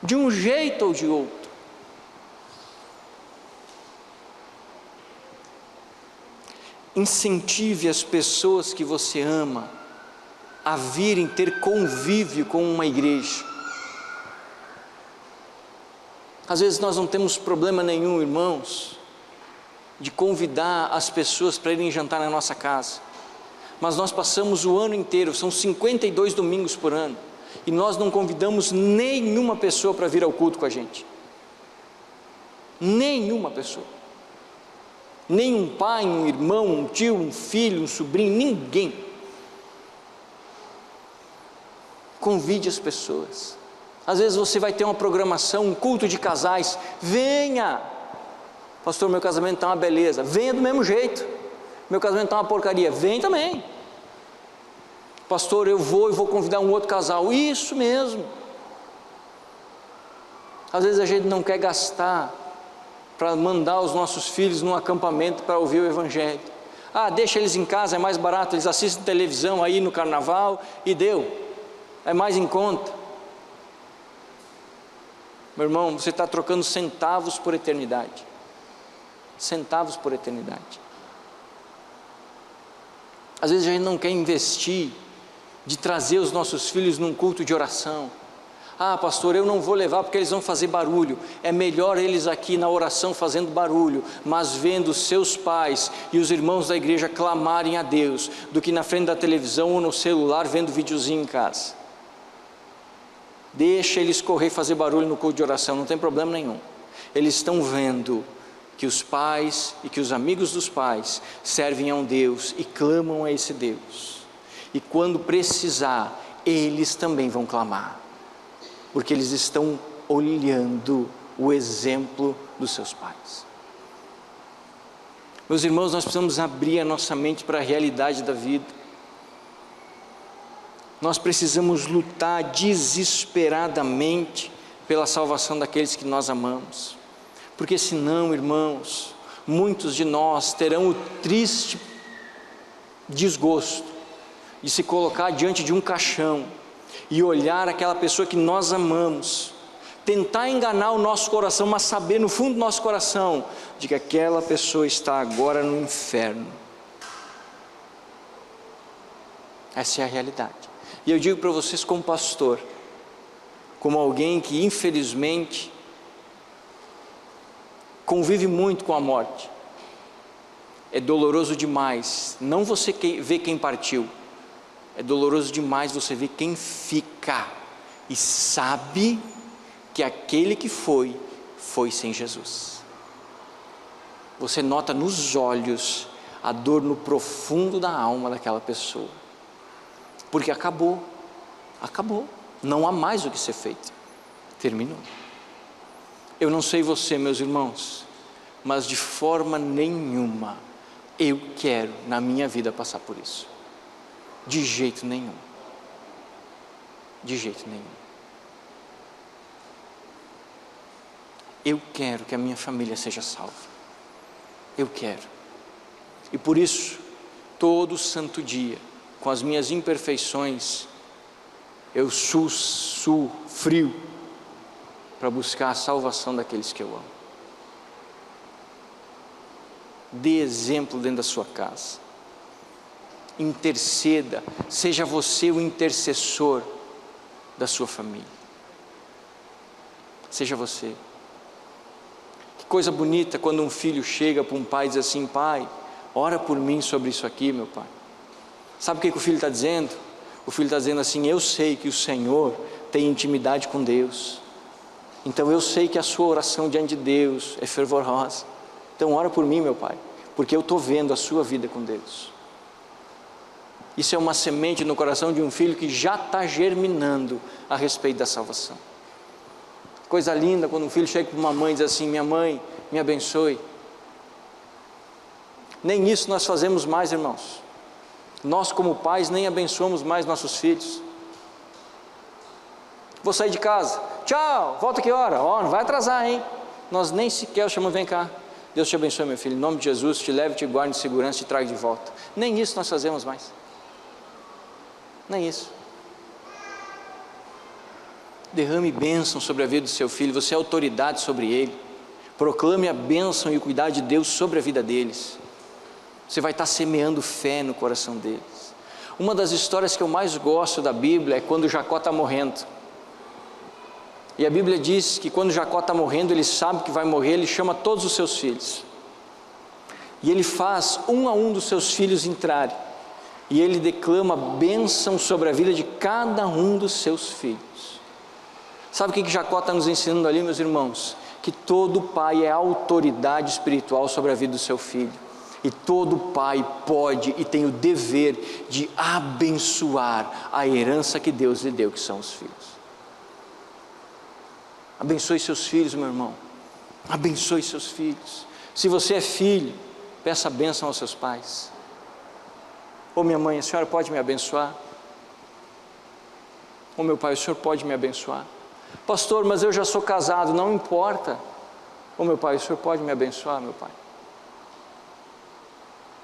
de um jeito ou de outro. Incentive as pessoas que você ama a virem ter convívio com uma igreja. Às vezes nós não temos problema nenhum, irmãos, de convidar as pessoas para irem jantar na nossa casa, mas nós passamos o ano inteiro, são 52 domingos por ano, e nós não convidamos nenhuma pessoa para vir ao culto com a gente. Nenhuma pessoa. Nem um pai, um irmão, um tio, um filho, um sobrinho, ninguém. Convide as pessoas. Às vezes você vai ter uma programação, um culto de casais, venha. Pastor, meu casamento está uma beleza, venha do mesmo jeito. Meu casamento está uma porcaria, vem também. Pastor, eu vou convidar um outro casal, isso mesmo. Às vezes a gente não quer gastar para mandar os nossos filhos num acampamento para ouvir o Evangelho. Deixa eles em casa, é mais barato, eles assistem televisão aí no carnaval e deu, é mais em conta. Meu irmão, você está trocando centavos por eternidade. Centavos por eternidade. Às vezes a gente não quer investir de trazer os nossos filhos num culto de oração. Pastor, eu não vou levar porque eles vão fazer barulho. É melhor eles aqui na oração fazendo barulho, mas vendo os seus pais e os irmãos da igreja clamarem a Deus, do que na frente da televisão ou no celular vendo videozinho em casa. Deixa eles correr fazer barulho no culto de oração, não tem problema nenhum. Eles estão vendo que os pais e que os amigos dos pais servem a um Deus e clamam a esse Deus. E quando precisar, eles também vão clamar, porque eles estão olhando o exemplo dos seus pais. Meus irmãos, nós precisamos abrir a nossa mente para a realidade da vida. Nós precisamos lutar desesperadamente pela salvação daqueles que nós amamos, porque senão, irmãos, muitos de nós terão o triste desgosto de se colocar diante de um caixão e olhar aquela pessoa que nós amamos, tentar enganar o nosso coração, mas saber no fundo do nosso coração de que aquela pessoa está agora no inferno. Essa é a realidade. E eu digo para vocês como pastor, como alguém que infelizmente convive muito com a morte, é doloroso demais, não você ver quem partiu, é doloroso demais você ver quem fica e sabe que aquele que foi sem Jesus. Você nota nos olhos a dor no profundo da alma daquela pessoa, porque acabou, não há mais o que ser feito, terminou. Eu não sei você, meus irmãos, mas de forma nenhuma eu quero na minha vida passar por isso, de jeito nenhum, de jeito nenhum. Eu quero que a minha família seja salva, eu quero, e por isso, todo santo dia, com as minhas imperfeições, eu frio para buscar a salvação daqueles que eu amo. Dê exemplo dentro da sua casa, interceda, seja você o intercessor da sua família, seja você. Que coisa bonita quando um filho chega para um pai e diz assim: pai, ora por mim sobre isso aqui, meu pai. Sabe o que o filho está dizendo? O filho está dizendo assim: eu sei que o Senhor tem intimidade com Deus, então eu sei que a sua oração diante de Deus é fervorosa, então ora por mim, meu pai, porque eu estou vendo a sua vida com Deus. Isso é uma semente no coração de um filho que já está germinando a respeito da salvação. Coisa linda quando um filho chega para uma mãe e diz assim: minha mãe, me abençoe. Nem isso nós fazemos mais, irmãos. Nós como pais nem abençoamos mais nossos filhos. Vou sair de casa, tchau, volta que hora? Não vai atrasar, hein? Nós nem sequer chamamos: vem cá, Deus te abençoe, meu filho, em nome de Jesus, te leve, te guarde em segurança, te traga de volta. Nem isso nós fazemos mais, nem isso. Derrame bênção sobre a vida do seu filho. Você é autoridade sobre ele. Proclame a bênção e o cuidado de Deus sobre a vida deles. Você vai estar semeando fé no coração deles. Uma das histórias que eu mais gosto da Bíblia é quando Jacó está morrendo. E a Bíblia diz que quando Jacó está morrendo, ele sabe que vai morrer, ele chama todos os seus filhos. E ele faz um a um dos seus filhos entrarem. E ele declama bênção sobre a vida de cada um dos seus filhos. Sabe o que Jacó está nos ensinando ali, meus irmãos? Que todo pai é autoridade espiritual sobre a vida do seu filho. E todo pai pode e tem o dever de abençoar a herança que Deus lhe deu, que são os filhos. Abençoe seus filhos, meu irmão. Abençoe seus filhos. Se você é filho, peça bênção aos seus pais. Ô minha mãe, a senhora pode me abençoar? Ô meu pai, o senhor pode me abençoar? Pastor, mas eu já sou casado. Não importa. Ô meu pai, o senhor pode me abençoar, meu pai?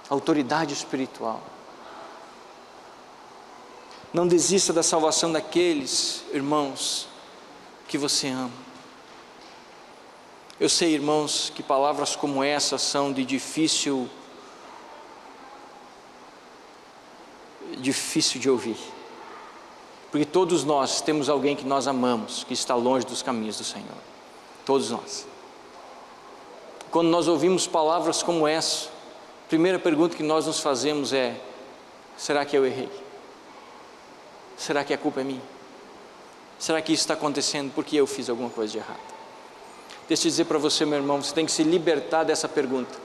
Autoridade espiritual. Não desista da salvação daqueles irmãos que você ama. Eu sei, irmãos, que palavras como essa são de difícil de ouvir, porque todos nós temos alguém que nós amamos, que está longe dos caminhos do Senhor, todos nós. Quando nós ouvimos palavras como essa, a primeira pergunta que nós nos fazemos é: será que eu errei? Será que a culpa é minha? Será que isso está acontecendo porque eu fiz alguma coisa de errado? Deixa eu dizer para você, meu irmão, você tem que se libertar dessa pergunta,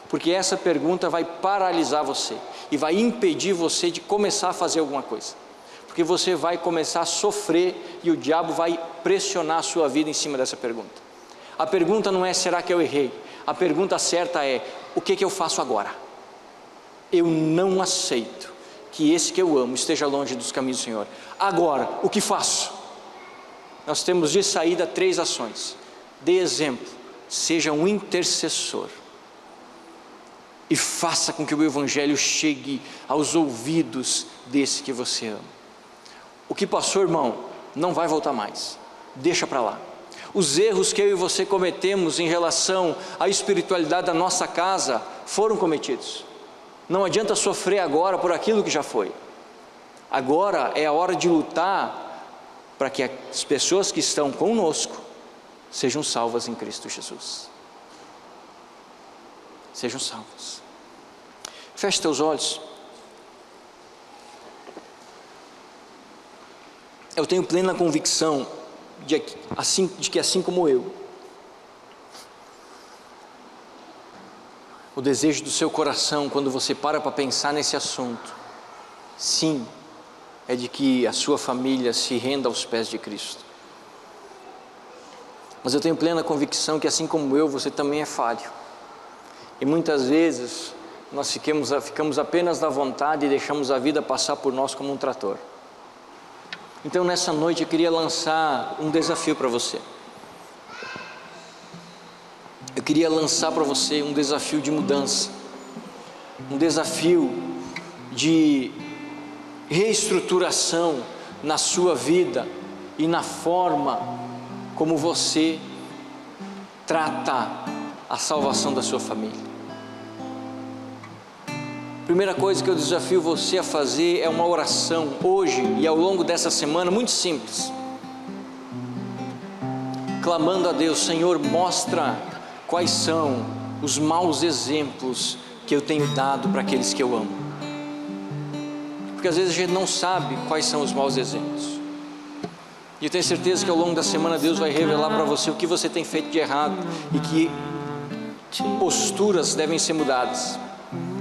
porque essa pergunta vai paralisar você e vai impedir você de começar a fazer alguma coisa, porque você vai começar a sofrer e o diabo vai pressionar a sua vida em cima dessa pergunta. A pergunta não é: será que eu errei? A pergunta certa é: o que eu faço agora? Eu não aceito que esse que eu amo esteja longe dos caminhos do Senhor. Agora, o que faço? Nós temos de saída 3 ações. Dê exemplo, seja um intercessor e faça com que o Evangelho chegue aos ouvidos desse que você ama. O que passou, irmão, não vai voltar mais, deixa para lá. Os erros que eu e você cometemos em relação à espiritualidade da nossa casa foram cometidos. Não adianta sofrer agora por aquilo que já foi. Agora é a hora de lutar para que as pessoas que estão conosco sejam salvas em Cristo Jesus. Sejam salvos. Feche teus olhos. Eu tenho plena convicção de que assim como eu, o desejo do seu coração, quando você para pensar nesse assunto, sim, é de que a sua família se renda aos pés de Cristo. Mas eu tenho plena convicção que assim como eu, você também é falho. E muitas vezes nós ficamos apenas na vontade e deixamos a vida passar por nós como um trator. Então nessa noite eu queria lançar um desafio para você. Eu queria lançar para você um desafio de mudança, um desafio de reestruturação na sua vida e na forma como você trata a salvação da sua família. Primeira coisa que eu desafio você a fazer é uma oração hoje e ao longo dessa semana, muito simples, clamando a Deus: Senhor, mostra quais são os maus exemplos que eu tenho dado para aqueles que eu amo. Porque às vezes a gente não sabe quais são os maus exemplos. E eu tenho certeza que ao longo da semana Deus vai revelar para você o que você tem feito de errado e que posturas devem ser mudadas,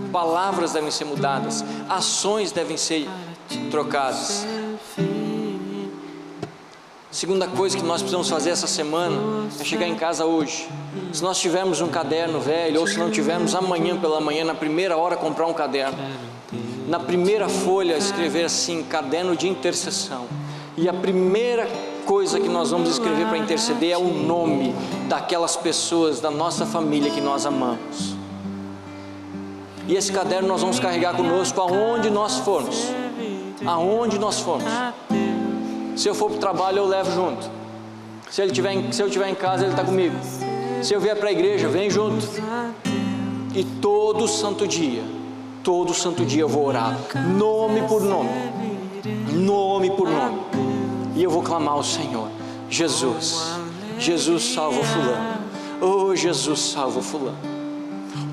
palavras devem ser mudadas, ações devem ser trocadas. Segunda coisa que nós precisamos fazer essa semana é chegar em casa hoje. Se nós tivermos um caderno velho, ou se não tivermos, amanhã pela manhã, na primeira hora, comprar um caderno. Na primeira folha, escrever assim: caderno de intercessão. E a primeira coisa que nós vamos escrever para interceder é o nome daquelas pessoas da nossa família que nós amamos. E esse caderno nós vamos carregar conosco aonde nós formos. Aonde nós formos. Se eu for para o trabalho, eu levo junto. Se eu estiver em casa, ele está comigo. Se eu vier para a igreja, vem junto. E todo santo dia eu vou orar, nome por nome, e eu vou clamar ao Senhor: Jesus, Jesus salva fulano, oh Jesus salva fulano.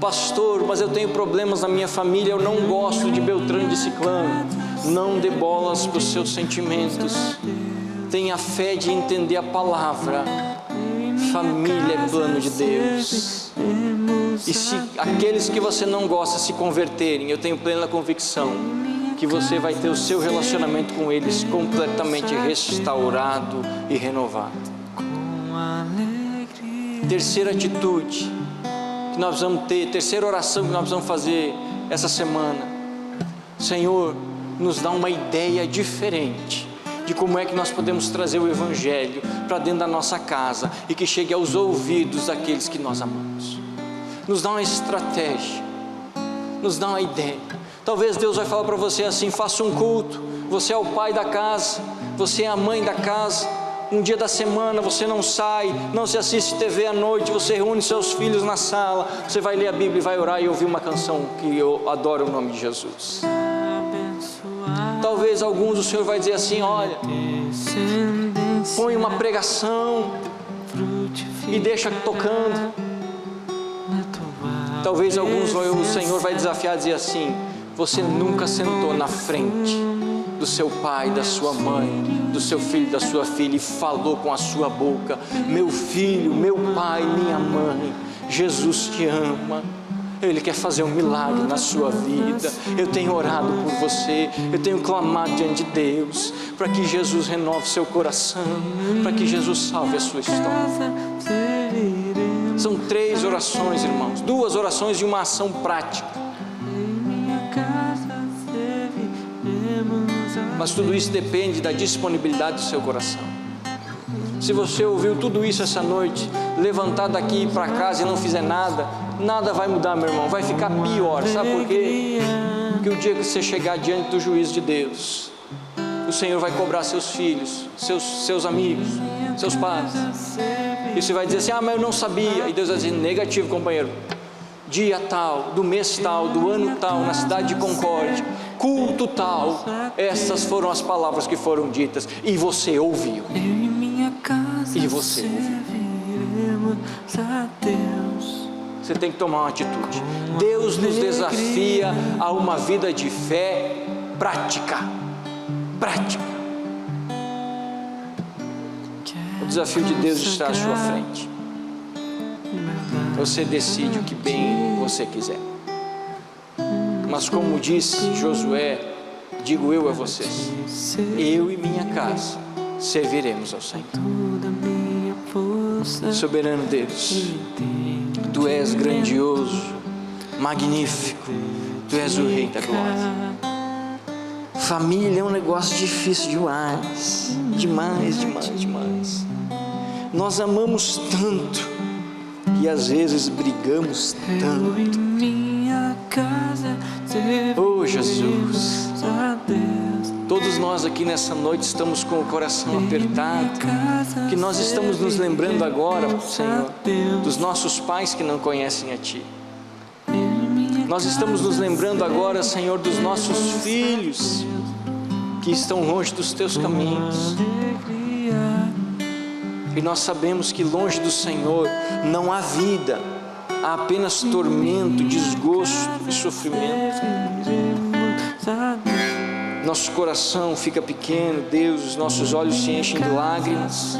Pastor, mas eu tenho problemas na minha família, eu não gosto de Beltrano e de Ciclano. Não dê bolas para os seus sentimentos, tenha fé de entender a palavra. Família é plano de Deus. E se aqueles que você não gosta se converterem, eu tenho plena convicção que você vai ter o seu relacionamento com eles completamente restaurado e renovado. Terceira atitude que nós vamos ter, terceira oração que nós vamos fazer essa semana: Senhor, nos dá uma ideia diferente de como é que nós podemos trazer o Evangelho para dentro da nossa casa e que chegue aos ouvidos daqueles que nós amamos. Nos dá uma estratégia, nos dá uma ideia. Talvez Deus vai falar para você assim: faça um culto, você é o pai da casa, você é a mãe da casa, um dia da semana você não sai, não se assiste TV à noite, você reúne seus filhos na sala, você vai ler a Bíblia e vai orar e ouvir uma canção que eu adoro, o nome de Jesus. Talvez alguns o Senhor vai dizer assim: olha, põe uma pregação e deixa tocando. Talvez alguns o Senhor vai desafiar a dizer assim: você nunca sentou na frente do seu pai, da sua mãe, do seu filho, da sua filha e falou com a sua boca: meu filho, meu pai, minha mãe, Jesus te ama, Ele quer fazer um milagre na sua vida. Eu tenho orado por você, eu tenho clamado diante de Deus para que Jesus renove seu coração, para que Jesus salve a sua história. São 3 orações, irmãos, 2 orações e uma ação prática. Mas tudo isso depende da disponibilidade do seu coração. Se você ouviu tudo isso essa noite, levantar daqui e ir para casa e não fizer nada, nada vai mudar, meu irmão, vai ficar pior. Sabe por quê? Porque o dia que você chegar diante do juízo de Deus, o Senhor vai cobrar seus filhos, seus amigos, seus pais. E você vai dizer assim: ah, mas eu não sabia. E Deus vai dizer: negativo, companheiro. Dia tal, do mês tal, do ano tal, na cidade de Concórdia, culto tal, essas foram as palavras que foram ditas, e você ouviu. E você ouviu. Você tem que tomar uma atitude. Deus nos desafia a uma vida de fé prática. O desafio de Deus está à sua frente. Você decide o que bem você quiser. Mas como disse Josué, digo eu a vocês: eu e minha casa serviremos ao Senhor. Soberano Deus, Tu és grandioso, magnífico, Tu és o Rei da Glória. Família é um negócio difícil demais, demais. Nós amamos tanto e às vezes brigamos tanto. Oh Jesus, todos nós aqui nessa noite estamos com o coração apertado, que nós estamos nos lembrando agora, Senhor, dos nossos pais que não conhecem a Ti. Nós estamos nos lembrando agora, Senhor, dos nossos filhos que estão longe dos Teus caminhos. E nós sabemos que longe do Senhor não há vida, há apenas tormento, desgosto e sofrimento. Nosso coração fica pequeno, Deus, os nossos olhos se enchem de lágrimas,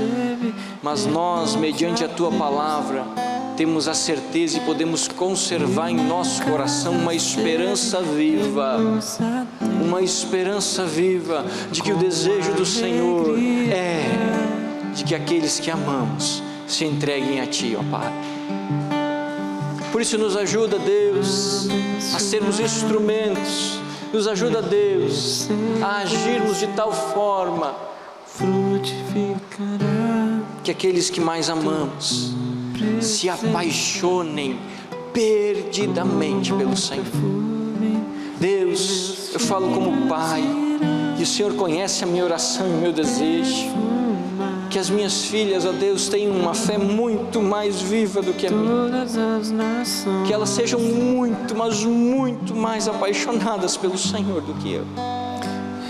mas nós, mediante a Tua palavra, temos a certeza e podemos conservar em nosso coração uma esperança viva de que o desejo do Senhor é de que aqueles que amamos se entreguem a Ti, ó Pai. Por isso nos ajuda, Deus, a sermos instrumentos, nos ajuda, Deus, a agirmos de tal forma que aqueles que mais amamos se apaixonem perdidamente pelo Senhor. Deus, eu falo como pai, E o Senhor conhece a minha oração e o meu desejo. Que as minhas filhas, ó Deus, tenham uma fé muito mais viva do que a minha. Que elas sejam muito, mas muito mais apaixonadas pelo Senhor do que eu.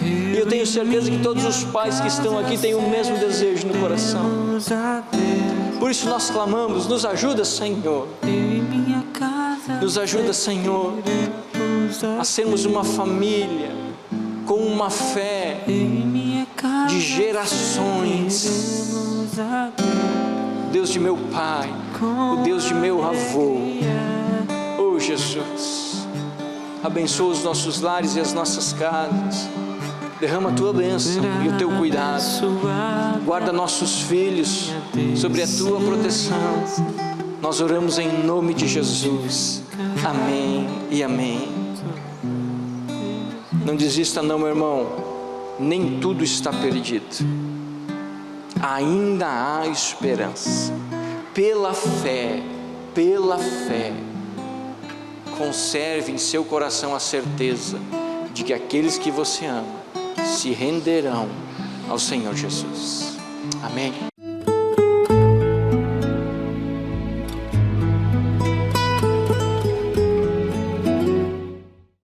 E eu tenho certeza que todos os pais que estão aqui têm o mesmo desejo no coração. Por isso nós clamamos, nos ajuda, Senhor. Nos ajuda, Senhor, a sermos uma família com uma fé de gerações. Deus de meu pai, o Deus de meu avô. Oh Jesus, abençoa os nossos lares e as nossas casas. Derrama a tua bênção e o teu cuidado. Guarda nossos filhos sobre a tua proteção. Nós oramos em nome de Jesus. Amém e amém. Não desista não, meu irmão. Nem tudo está perdido. Ainda há esperança. Pela fé, conserve em seu coração a certeza de que aqueles que você ama se renderão ao Senhor Jesus. Amém.